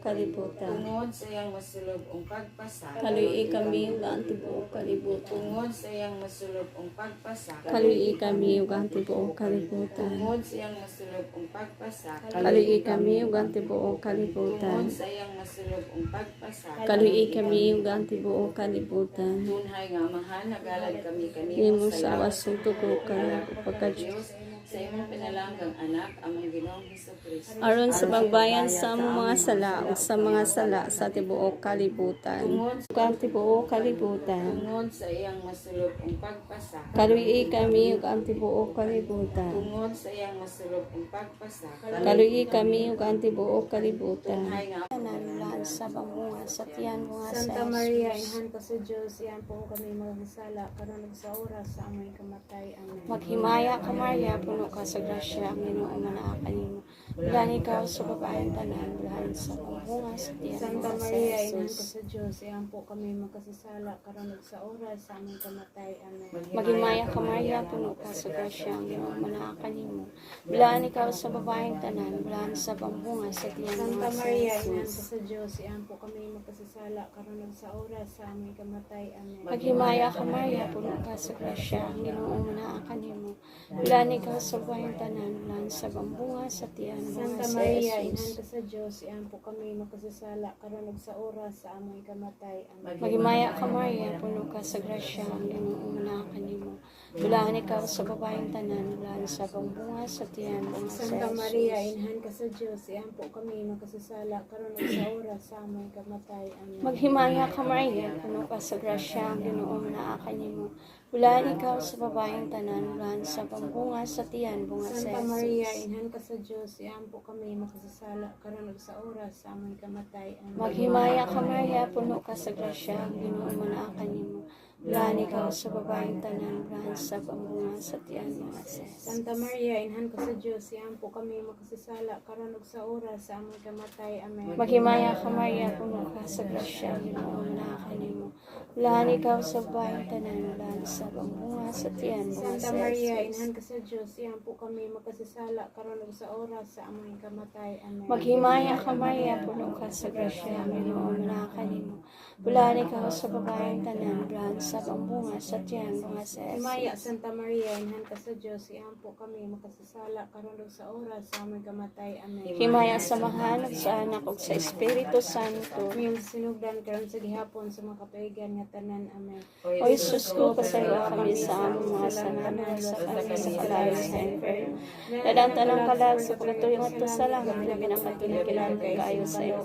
kalibutan. Tungod sa iyang masulog ong pagpasa, Kaluy kami ug ang tibuok kalibutan. tungod sa iyang masulog ong pagpasa, Kaluy kami ug ang tibuok kalibutan. tungod sa iyang masulog ong pagpasa, Kaluy kami ug ang tibuok tungod kalibutan. sa iyang masulog ong pagpasa, Kaluy kami ug ang tibuok kalibutan. tunhay nga amahan nagalad kami Nimo kanimo sa lawas awasong tugo ka Diyos sa imong pinalanggang anak among Ginoong Hesukristo. aron sa pagbayan sa among mga sala ug sa mga sala sa tibuok kalibutan. Ug ang tibuok kalibutan. Tungod sa iyang masulog ong pagpasa, Kaluy kami ug ang tibuok kalibutan. tungod sa iyang masulog ong pagpasa, Kaluy kami ug ang tibuok kalibutan. tunhay nga Nanulaan sa pamunga sa tiyan mga sa Santa Maria, Inahan ka sa Diyos, iyan po kami magkasala, karon ug sa oras sa aming kamatay. Amen. Maghimaya ka Maria, puno ka sa grasya, ang Ginoo manaa kanimo. Bulan ikaw sa babaeng tanan, bulan sa pamunga sa tiyan Santa mga sa Maria, Inahan ka Jesus. sa Diyos, iyan po kami magkasala, karon ug sa oras sa aming kamatay. Amen. Maghimaya ka Maria, puno ka sa grasya, ang Ginoo manaa kanimo. Bulan ikaw sa babaeng tanan, bulan sa pamunga sa tiyan Santa mga sa Maria, Inahan ka Jesus. sa Diyos, iyan po kami magkasala, karon ug sa oras sa aming kamatay. Amen. Maghimaya ka Maria, puno ka sa grasya, ang Ginoo manaa kanimo. Bulan ikaw sa babaeng tanan, bulan sa pamunga sa tiyan mga Santa sa Maria, Jesus. Inahan ka sa Diyos, iyan po kami magkasala, karon ug sa oras sa aming kamatay. Amen. Maghimaya ka Maria, puno ka sa grasya, ang Ginoo manaa kanimo. Bulan ikaw sa babaeng tanan, bulan sa pamunga sa tiyan mga sa Santa Maria, Jesus. Inahan ka sa Diyos, iyan po kami magkasala, karon ug sa oras sa aming kamatay. Amen. Maghimaya ka Maria, puno ka sa grasya, ang Ginoo manaa kanimo. Bulan ikaw sa babaeng tanan, bulan sa pamunga sa tiyan mga sa Santa Maria, Jesus. Inahan ka sa Diyos, iyan po kami magkasala, karon ug sa oras sa aming kamatay. Amen. Maghimaya ka Maria, puno ka sa grasya, ang Ginoo manaa kanimo. Bulan ikaw sa babaeng tanan, bulan sa pamunga sa tiyan mga sa Jesus. Santa Maria, Inahan ka sa Diyos, iyan po kami magkasala, karon ug sa oras sa aming kamatay. Amen. Maghimaya ka Maria, puno ka sa grasya, ang Ginoo manaa kanimo. Bulan ikaw sa babaeng tanan, bulan sa pamunga sa tiyan mga Santa sa Maria, Jesus. Inahan ka sa Diyos, iyan po kami magkasala, karon ug sa oras sa aming kamatay. Amen. Maghimaya ka Maria, puno ka sa grasya, ang Ginoo manaa kanimo. Bulan ikaw sa babaeng tanan, bulan sa pamunga sa tiyan mga sa Himaya, Jesus. Santa Maria, Inahan ka sa Diyos, iyan po kami magkasala, karon ug sa oras sa aming kamatay. Amen. Himaya sa Mahan ug sa Anak ug sa Espiritu Santo. Ngayong sinugdan karon sa gihapon sa mga kapaigan nga tanan. Amen. O Jesus ko, pasaylo kami sa among mga sananan sa kami sa kalayo sa inferno. Dadang tanang kalag sa pagkatuyong at sa langit na pinakatuloy kailangan kayo sa iyo.